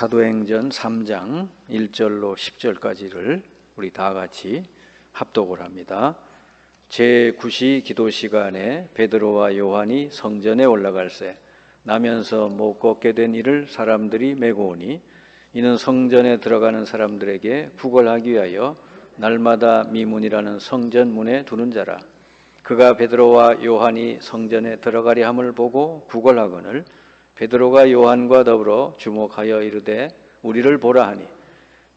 사도행전 3장 1절로 10절까지를 우리 다 같이 합독을 합니다. 제9시 기도 시간에 베드로와 요한이 성전에 올라갈새 나면서 못 걷게 된 이를 사람들이 메고 오니 이는 성전에 들어가는 사람들에게 구걸하기 위하여 날마다 미문이라는 성전 문에 두는 자라. 그가 베드로와 요한이 성전에 들어가리 함을 보고 구걸하거늘 베드로가 요한과 더불어 주목하여 이르되 우리를 보라 하니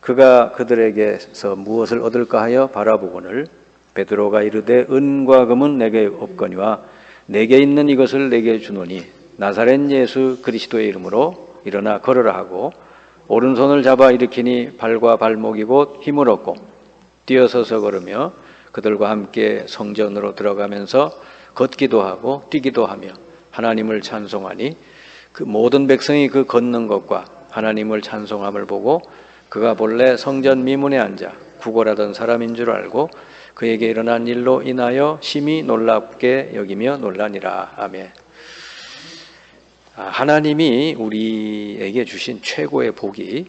그가 그들에게서 무엇을 얻을까 하여 바라보거늘 베드로가 이르되 은과 금은 내게 없거니와 내게 있는 이것을 내게 주노니 나사렛 예수 그리스도의 이름으로 일어나 걸으라 하고 오른손을 잡아 일으키니 발과 발목이 곧 힘을 얻고 뛰어서서 걸으며 그들과 함께 성전으로 들어가면서 걷기도 하고 뛰기도 하며 하나님을 찬송하니 그 모든 백성이 그 걷는 것과 하나님을 찬송함을 보고 그가 본래 성전 미문에 앉아 구걸하던 사람인 줄 알고 그에게 일어난 일로 인하여 심히 놀랍게 여기며 놀라니라. 아멘. 하나님이 우리에게 주신 최고의 복이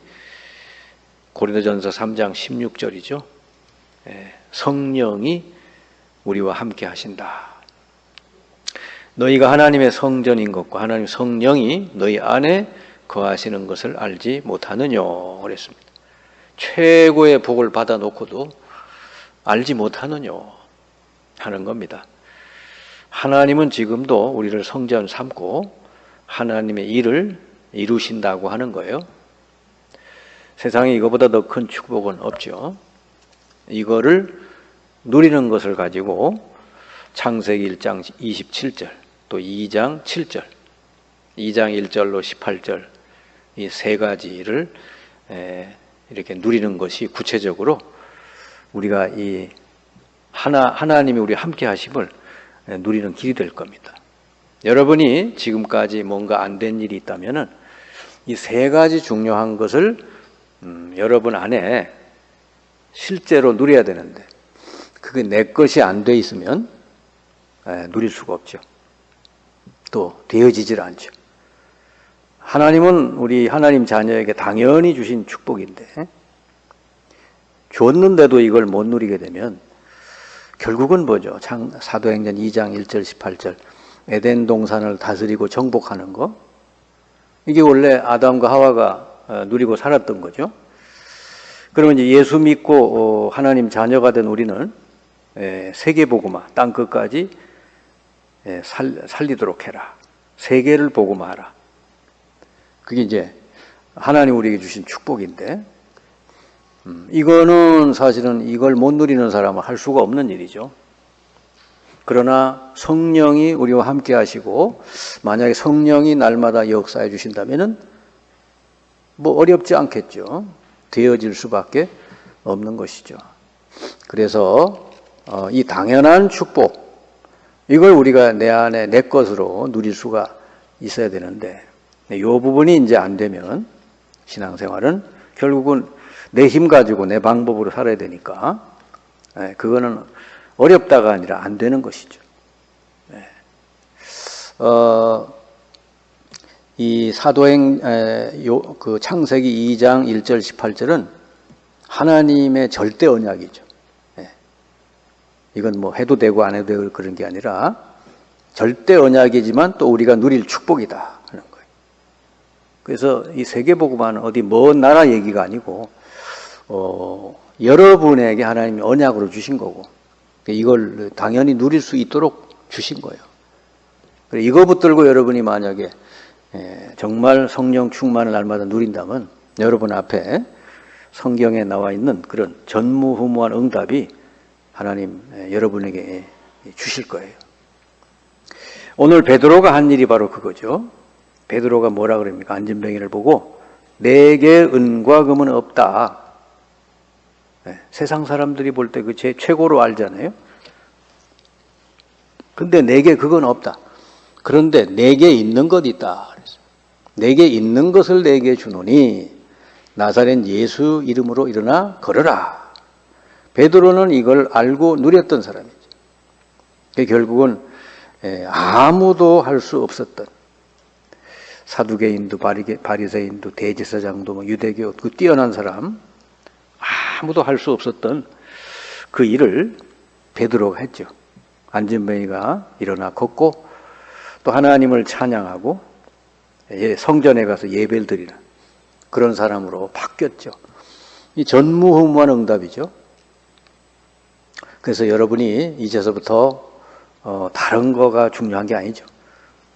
고린도전서 3장 16절이죠. 성령이 우리와 함께 하신다. 너희가 하나님의 성전인 것과 하나님 성령이 너희 안에 거하시는 것을 알지 못하느냐 그랬습니다. 최고의 복을 받아놓고도 알지 못하느냐 하는 겁니다. 하나님은 지금도 우리를 성전 삼고 하나님의 일을 이루신다고 하는 거예요. 세상에 이거보다 더 큰 축복은 없죠. 이거를 누리는 것을 가지고 창세기 1장 27절 또 2장 7절 2장 1절로 18절 이 세 가지를 이렇게 누리는 것이 구체적으로 우리가 이 하나님이 우리 함께 하심을 누리는 길이 될 겁니다. 여러분이 지금까지 뭔가 안 된 일이 있다면은 이 세 가지 중요한 것을 여러분 안에 실제로 누려야 되는데 그게 내 것이 안 돼 있으면 누릴 수가 없죠. 또 되어지질 않죠. 하나님은 우리 하나님 자녀에게 당연히 주신 축복인데 줬는데도 이걸 못 누리게 되면 결국은 뭐죠? 사도행전 2장 1절 18절 에덴 동산을 다스리고 정복하는 거 이게 원래 아담과 하와가 누리고 살았던 거죠. 그러면 이제 예수 믿고 하나님 자녀가 된 우리는 세계복음화 땅 끝까지 살리도록 해라. 세계를 복음화하라. 그게 이제 하나님 우리에게 주신 축복인데 이거는 사실은 이걸 못 누리는 사람은 할 수가 없는 일이죠. 그러나 성령이 우리와 함께 하시고 만약에 성령이 날마다 역사해 주신다면은 뭐 어렵지 않겠죠. 되어질 수밖에 없는 것이죠. 그래서 이 당연한 축복 이걸 우리가 내 안에 내 것으로 누릴 수가 있어야 되는데 이 부분이 이제 안 되면 신앙생활은 결국은 내 힘 가지고 내 방법으로 살아야 되니까 그거는 어렵다가 아니라 안 되는 것이죠. 이 그 창세기 2장 1절 18절은 하나님의 절대 언약이죠. 이건 뭐 해도 되고 안 해도 되고 그런 게 아니라 절대 언약이지만 또 우리가 누릴 축복이다 하는 거예요. 그래서 이 세계복음화는 어디 먼 나라 얘기가 아니고 여러분에게 하나님이 언약으로 주신 거고 이걸 당연히 누릴 수 있도록 주신 거예요. 이거 붙들고 여러분이 만약에 정말 성령 충만을 날마다 누린다면 여러분 앞에 성경에 나와 있는 그런 전무후무한 응답이 하나님 여러분에게 주실 거예요. 오늘 베드로가 한 일이 바로 그거죠. 베드로가 뭐라 그럽니까? 안진뱅이를 보고 내게 은과 금은 없다. 세상 사람들이 볼 때 그 제 최고로 알잖아요. 근데 내게 그건 없다. 그런데 내게 있는 것 있다. 내게 있는 것을 내게 주노니 나사렛 예수 이름으로 일어나 걸으라. 베드로는 이걸 알고 누렸던 사람이죠. 결국은 아무도 할 수 없었던 사두개인도 바리새인도 대제사장도 뭐 유대교 그 뛰어난 사람 아무도 할 수 없었던 그 일을 베드로가 했죠. 안진뱅이가 일어나 걷고 또 하나님을 찬양하고 성전에 가서 예배를 드리는 그런 사람으로 바뀌었죠. 이 전무후무한 응답이죠. 그래서 여러분이 이제서부터 다른 거가 중요한 게 아니죠.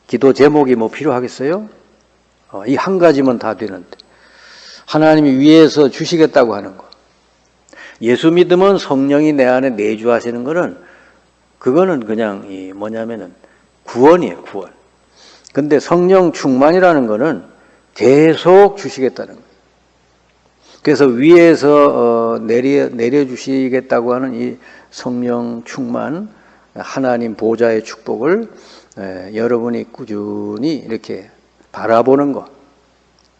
기도 제목이 뭐 필요하겠어요? 이 한 가지면 다 되는데 하나님이 위에서 주시겠다고 하는 거. 예수 믿으면 성령이 내 안에 내주하시는 거는 그거는 그냥 뭐냐면은 구원이에요, 구원. 근데 성령 충만이라는 거는 계속 주시겠다는 거예요. 그래서 위에서 내려주시겠다고 하는 이 성령 충만, 하나님 보좌의 축복을 여러분이 꾸준히 이렇게 바라보는 것.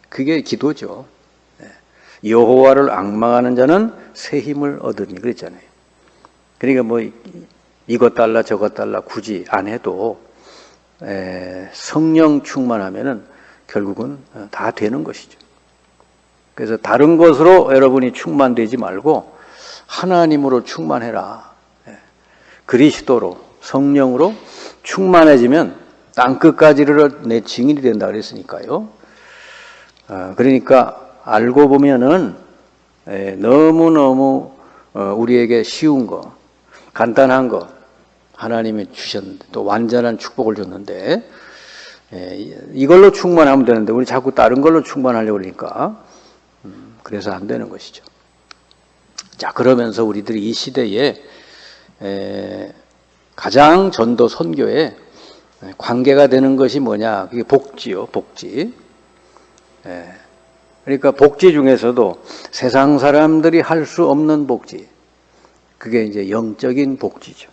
그게 기도죠. 여호와를 앙망하는 자는 새 힘을 얻으니 그랬잖아요. 그러니까 뭐 이것 달라 저것 달라 굳이 안 해도 성령 충만하면은 결국은 다 되는 것이죠. 그래서 다른 것으로 여러분이 충만되지 말고 하나님으로 충만해라. 그리스도로 성령으로 충만해지면 땅끝까지 이르러 내 증인이 된다 그랬으니까요. 그러니까 알고 보면은 너무너무 우리에게 쉬운 거, 간단한 거 하나님이 주셨는데 또 완전한 축복을 줬는데 이걸로 충만하면 되는데 우리 자꾸 다른 걸로 충만하려고 그러니까 그래서 안 되는 것이죠. 자, 그러면서 우리들이 이 시대에 가장 전도 선교에 관계가 되는 것이 뭐냐? 그게 복지요, 복지. 그러니까 복지 중에서도 세상 사람들이 할 수 없는 복지. 그게 이제 영적인 복지죠.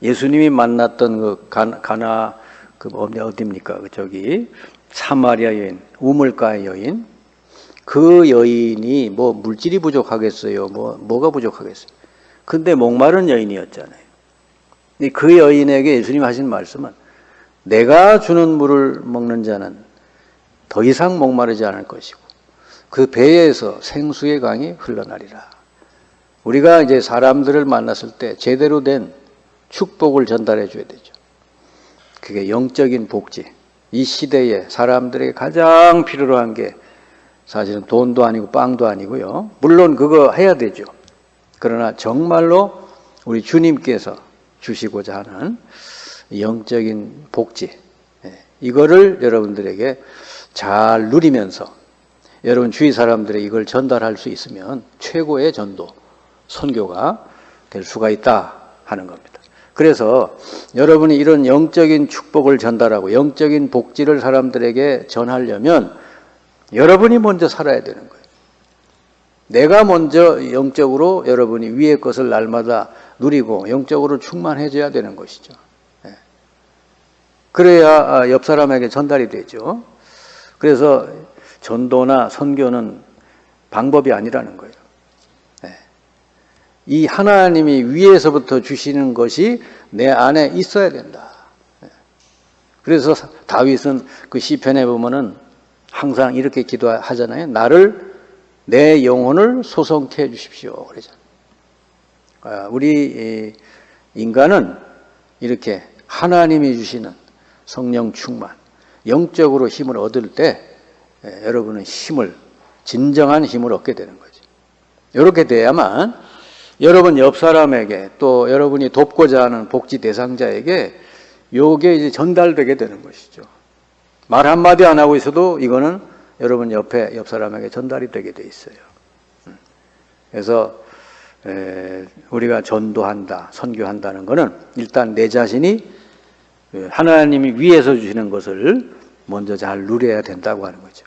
예수님이 만났던 그 가나 어디입니까? 저기 사마리아 여인, 우물가의 여인. 그 여인이 뭐 물질이 부족하겠어요? 뭐가 부족하겠어요? 근데 목마른 여인이었잖아요. 그 여인에게 예수님 하신 말씀은 내가 주는 물을 먹는 자는 더 이상 목마르지 않을 것이고 그 배에서 생수의 강이 흘러나리라. 우리가 이제 사람들을 만났을 때 제대로 된 축복을 전달해 줘야 되죠. 그게 영적인 복지. 이 시대에 사람들에게 가장 필요로 한 게 사실은 돈도 아니고 빵도 아니고요. 물론 그거 해야 되죠. 그러나 정말로 우리 주님께서 주시고자 하는 영적인 복지, 이거를 여러분들에게 잘 누리면서 여러분 주위 사람들에게 이걸 전달할 수 있으면 최고의 전도, 선교가 될 수가 있다 하는 겁니다. 그래서 여러분이 이런 영적인 축복을 전달하고 영적인 복지를 사람들에게 전하려면 여러분이 먼저 살아야 되는 거예요. 내가 먼저 영적으로 여러분이 위의 것을 날마다 누리고 영적으로 충만해져야 되는 것이죠. 그래야 옆 사람에게 전달이 되죠. 그래서 전도나 선교는 방법이 아니라는 거예요. 이 하나님이 위에서부터 주시는 것이 내 안에 있어야 된다. 그래서 다윗은 그 시편에 보면은 항상 이렇게 기도하잖아요. 나를 내 영혼을 소성케 해 주십시오. 그러잖아요. 우리 인간은 이렇게 하나님이 주시는 성령 충만, 영적으로 힘을 얻을 때 여러분은 진정한 힘을 얻게 되는 거죠. 이렇게 돼야만 여러분 옆 사람에게 또 여러분이 돕고자 하는 복지 대상자에게 요게 이제 전달되게 되는 것이죠. 말 한마디 안 하고 있어도 이거는 여러분 옆 사람에게 전달이 되게 돼 있어요. 그래서 우리가 전도한다, 선교한다는 것은 일단 내 자신이 하나님이 위에서 주시는 것을 먼저 잘 누려야 된다고 하는 거죠.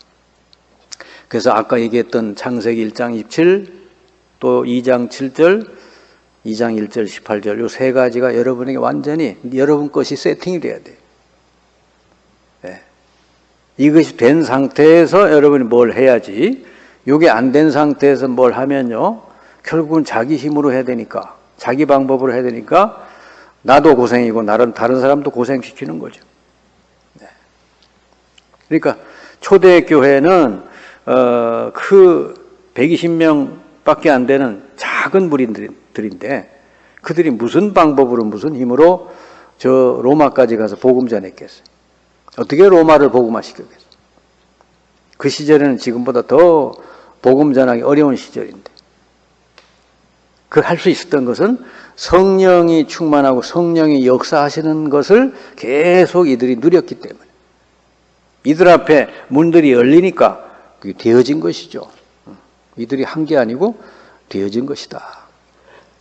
그래서 아까 얘기했던 창세기 1장 27, 또 2장 7절, 2장 1절, 18절 이 세 가지가 여러분에게 완전히 여러분 것이 세팅이 돼야 돼요. 이것이 된 상태에서 여러분이 뭘 해야지, 이게 안 된 상태에서 뭘 하면요 결국은 자기 힘으로 해야 되니까, 자기 방법으로 해야 되니까 나도 고생이고 다른 사람도 고생시키는 거죠. 네. 그러니까 초대교회는 그 120명밖에 안 되는 작은 무리들인데 그들이 무슨 방법으로 무슨 힘으로 저 로마까지 가서 복음 전했겠어요. 어떻게 로마를 복음화시켰겠어요. 그 시절에는 지금보다 더 복음 전하기 어려운 시절인데 그 할 수 있었던 것은 성령이 충만하고 성령이 역사하시는 것을 계속 이들이 누렸기 때문에 이들 앞에 문들이 열리니까 그게 되어진 것이죠. 이들이 한 게 아니고 되어진 것이다.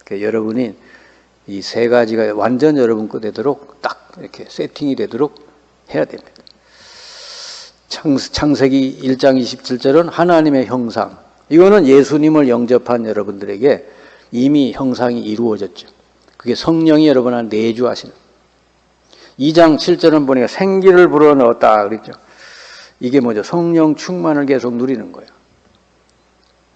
그러니까 여러분이 이 세 가지가 완전 여러분 거 되도록 딱 이렇게 세팅이 되도록 해야 됩니다. 창세기 1장 27절은 하나님의 형상. 이거는 예수님을 영접한 여러분들에게 이미 형상이 이루어졌죠. 그게 성령이 여러분한테 내주하시는. 2장 7절은 보니까 생기를 불어넣었다 그랬죠. 이게 뭐죠? 성령 충만을 계속 누리는 거예요.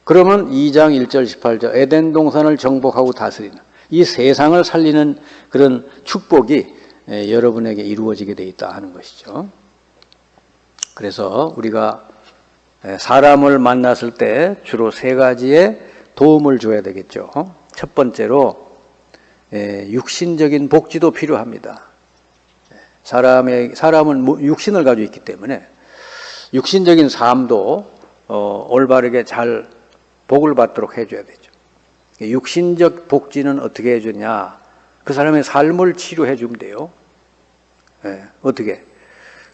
그러면 2장 1절 18절 에덴 동산을 정복하고 다스리는 이 세상을 살리는 그런 축복이 여러분에게 이루어지게 돼 있다 하는 것이죠. 그래서 우리가 사람을 만났을 때 주로 세 가지의 도움을 줘야 되겠죠. 첫 번째로 육신적인 복지도 필요합니다. 사람은 육신을 가지고 있기 때문에 육신적인 삶도 올바르게 잘 복을 받도록 해줘야 되죠. 육신적 복지는 어떻게 해주냐? 그 사람의 삶을 치료해 주면 돼요. 어떻게?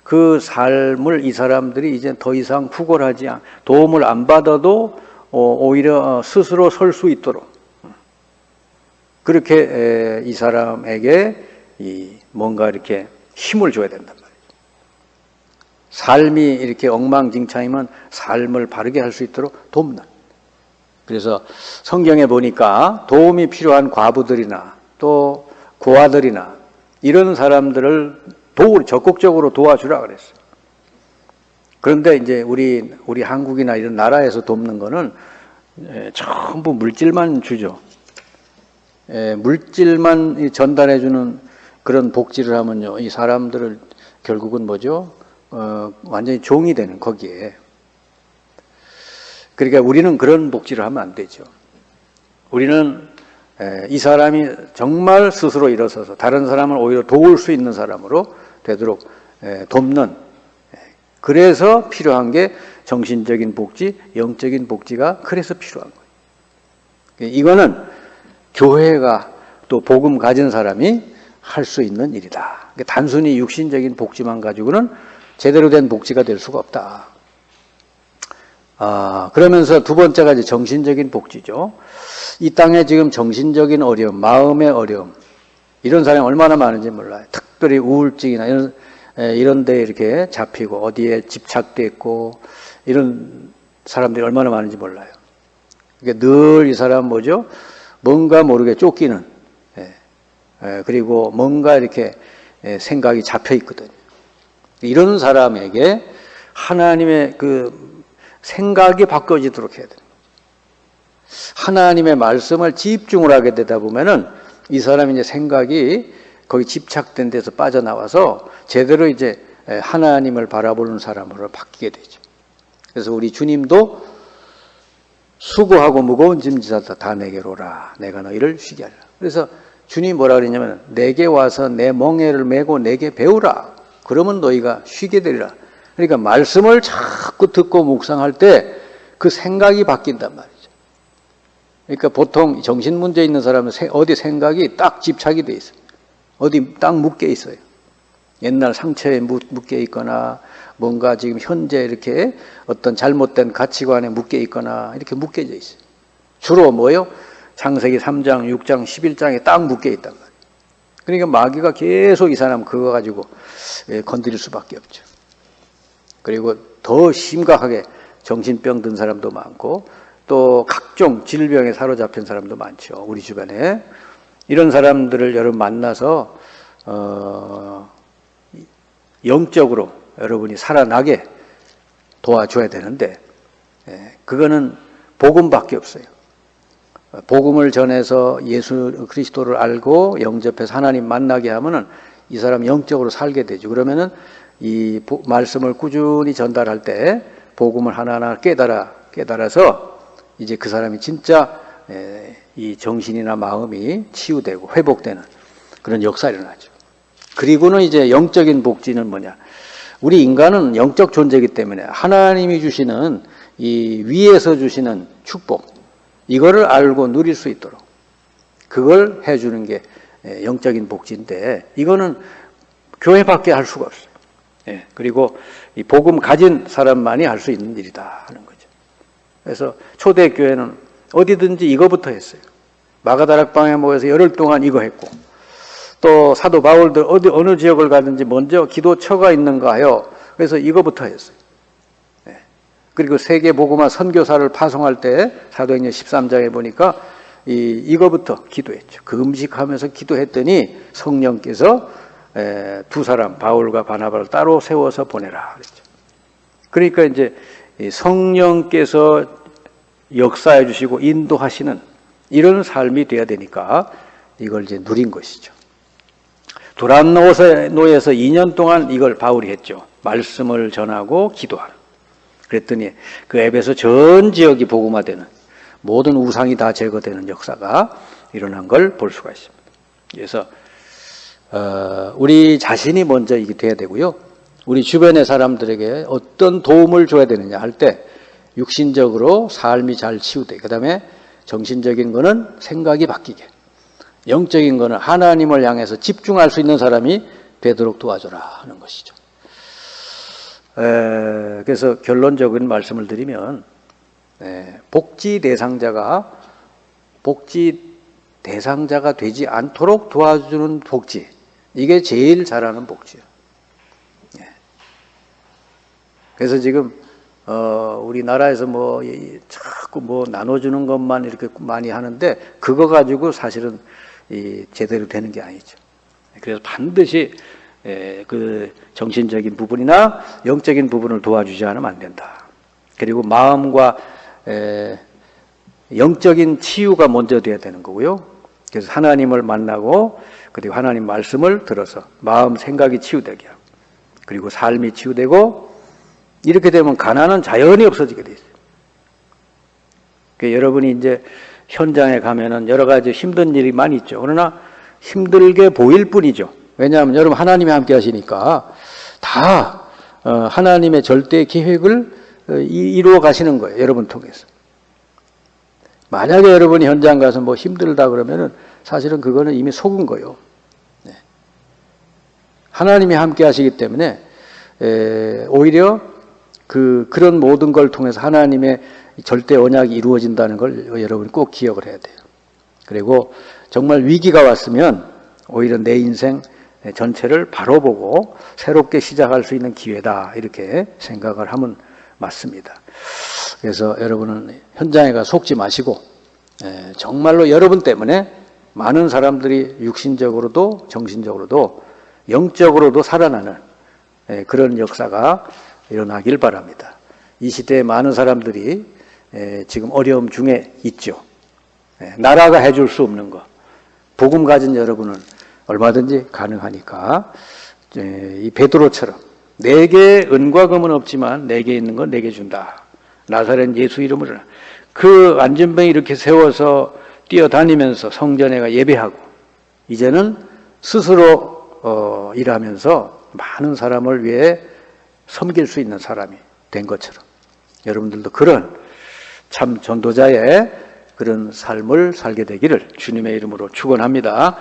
그 삶을 이 사람들이 이제 더 이상 구걸하지 않고 도움을 안 받아도 오히려 스스로 설 수 있도록 그렇게 이 사람에게 뭔가 이렇게 힘을 줘야 된단 말이에요. 삶이 이렇게 엉망진창이면 삶을 바르게 할 수 있도록 돕는. 그래서 성경에 보니까 도움이 필요한 과부들이나 또 고아들이나 이런 사람들을 적극적으로 도와주라 그랬어요. 그런데 이제 우리 한국이나 이런 나라에서 돕는 거는 전부 물질만 주죠. 물질만 전달해주는 그런 복지를 하면요, 이 사람들을 결국은 뭐죠? 완전히 종이 되는 거기에. 그러니까 우리는 그런 복지를 하면 안 되죠. 우리는 이 사람이 정말 스스로 일어서서 다른 사람을 오히려 도울 수 있는 사람으로 되도록 돕는, 그래서 필요한 게 정신적인 복지, 영적인 복지가 그래서 필요한 거예요. 이거는 교회가 또 복음 가진 사람이 할 수 있는 일이다. 단순히 육신적인 복지만 가지고는 제대로 된 복지가 될 수가 없다. 그러면서 두 번째가 이제 정신적인 복지죠. 이 땅에 지금 정신적인 어려움, 마음의 어려움, 이런 사람이 얼마나 많은지 몰라요. 특별히 우울증이나 이런 데 이렇게 잡히고 어디에 집착돼 있고 이런 사람들이 얼마나 많은지 몰라요. 그러니까 늘 이 사람 뭐죠? 뭔가 모르게 쫓기는, 그리고 뭔가 이렇게 생각이 잡혀 있거든요. 이런 사람에게 하나님의 그 생각이 바꿔지도록 해야 돼요. 하나님의 말씀을 집중을 하게 되다 보면은 이 사람이 이제 생각이 거기 집착된 데서 빠져나와서 제대로 이제 하나님을 바라보는 사람으로 바뀌게 되죠. 그래서 우리 주님도 수고하고 무거운 짐 지사다 다 내게로 오라. 내가 너희를 쉬게 하리라. 그래서 주님이 뭐라 그러냐면 내게 와서 내 멍에를 메고 내게 배우라. 그러면 너희가 쉬게 되리라. 그러니까 말씀을 자꾸 듣고 묵상할 때 그 생각이 바뀐단 말이죠. 그러니까 보통 정신 문제 있는 사람은 어디 생각이 딱 집착이 돼 있어요. 어디 딱 묶여 있어요. 옛날 상처에 묶여 있거나 뭔가 지금 현재 이렇게 어떤 잘못된 가치관에 묶여 있거나 이렇게 묶여져 있어요. 주로 뭐예요? 창세기 3장, 6장, 11장에 딱 묶여 있단 말이에요. 그러니까 마귀가 계속 이 사람 그거 가지고 건드릴 수밖에 없죠. 그리고 더 심각하게 정신병 든 사람도 많고 또 각종 질병에 사로잡힌 사람도 많죠. 우리 주변에. 이런 사람들을 여러분 만나서 영적으로 여러분이 살아나게 도와줘야 되는데 그거는 복음밖에 없어요. 복음을 전해서 예수 그리스도를 알고 영접해서 하나님 만나게 하면은 이 사람 영적으로 살게 되죠. 그러면은 이 말씀을 꾸준히 전달할 때 복음을 하나하나 깨달아서 이제 그 사람이 진짜 이 정신이나 마음이 치유되고 회복되는 그런 역사가 일어나죠. 그리고는 이제 영적인 복지는 뭐냐? 우리 인간은 영적 존재이기 때문에 하나님이 주시는 이 위에서 주시는 축복, 이거를 알고 누릴 수 있도록 그걸 해주는 게 영적인 복지인데, 이거는 교회밖에 할 수가 없어요. 그리고 이 복음 가진 사람만이 할 수 있는 일이다 하는 거죠. 그래서 초대교회는 어디든지 이거부터 했어요. 마가다락방에 모여서 열흘 동안 이거 했고, 또 사도 바울도 어느 지역을 가든지 먼저 기도처가 있는가 하여 그래서 이거부터 했어요. 그리고 세계 복음화 선교사를 파송할 때 사도행전 13장에 보니까 이거부터 기도했죠. 그 음식하면서 기도했더니 성령께서 두 사람 바울과 바나바를 따로 세워서 보내라 그랬죠. 그러니까 이제 성령께서 역사해 주시고 인도하시는 이런 삶이 돼야 되니까 이걸 이제 누린 것이죠. 두란노에서 2년 동안 이걸 바울이 했죠. 말씀을 전하고 기도하는. 그랬더니 그 에베소 전 지역이 복음화되는, 모든 우상이 다 제거되는 역사가 일어난 걸 볼 수가 있습니다. 그래서 우리 자신이 먼저 이게 돼야 되고요. 우리 주변의 사람들에게 어떤 도움을 줘야 되느냐 할 때 육신적으로 삶이 잘 치유돼. 그 다음에 정신적인 거는 생각이 바뀌게. 영적인 거는 하나님을 향해서 집중할 수 있는 사람이 되도록 도와줘라 하는 것이죠. 그래서 결론적인 말씀을 드리면 복지 대상자가 되지 않도록 도와주는 복지, 이게 제일 잘하는 복지예요. 그래서 지금 우리나라에서 자꾸 나눠주는 것만 이렇게 많이 하는데 그거 가지고 사실은 제대로 되는 게 아니죠. 그래서 반드시 그 정신적인 부분이나 영적인 부분을 도와주지 않으면 안 된다. 그리고 마음과 영적인 치유가 먼저 돼야 되는 거고요. 그래서 하나님을 만나고 그리고 하나님 말씀을 들어서 마음 생각이 치유되게 하고, 그리고 삶이 치유되고, 이렇게 되면 가난은 자연히 없어지게 돼 있어요. 그러니까 여러분이 이제 현장에 가면은 여러 가지 힘든 일이 많이 있죠. 그러나 힘들게 보일 뿐이죠. 왜냐하면 여러분 하나님이 함께 하시니까 다 하나님의 절대 계획을 이루어 가시는 거예요. 여러분 통해서. 만약에 여러분이 현장 가서 힘들다 그러면은 사실은 그거는 이미 속은 거예요. 하나님이 함께 하시기 때문에 오히려 그런 모든 걸 통해서 하나님의 절대 언약이 이루어진다는 걸 여러분이 꼭 기억을 해야 돼요. 그리고 정말 위기가 왔으면 오히려 내 인생 전체를 바로 보고 새롭게 시작할 수 있는 기회다, 이렇게 생각을 하면 맞습니다. 그래서 여러분은 현장에 가 속지 마시고 정말로 여러분 때문에 많은 사람들이 육신적으로도 정신적으로도 영적으로도 살아나는 그런 역사가 일어나길 바랍니다. 이 시대에 많은 사람들이 지금 어려움 중에 있죠. 나라가 해줄 수 없는 거, 복음 가진 여러분은 얼마든지 가능하니까 이 베드로처럼 내게 은과 금은 없지만 내게 있는 건 내게 준다. 나사렛 예수 이름으로 그 안전병 이렇게 세워서 뛰어다니면서 성전에가 예배하고, 이제는 스스로 일하면서 많은 사람을 위해 섬길 수 있는 사람이 된 것처럼 여러분들도 그런 참 전도자의 그런 삶을 살게 되기를 주님의 이름으로 축원합니다.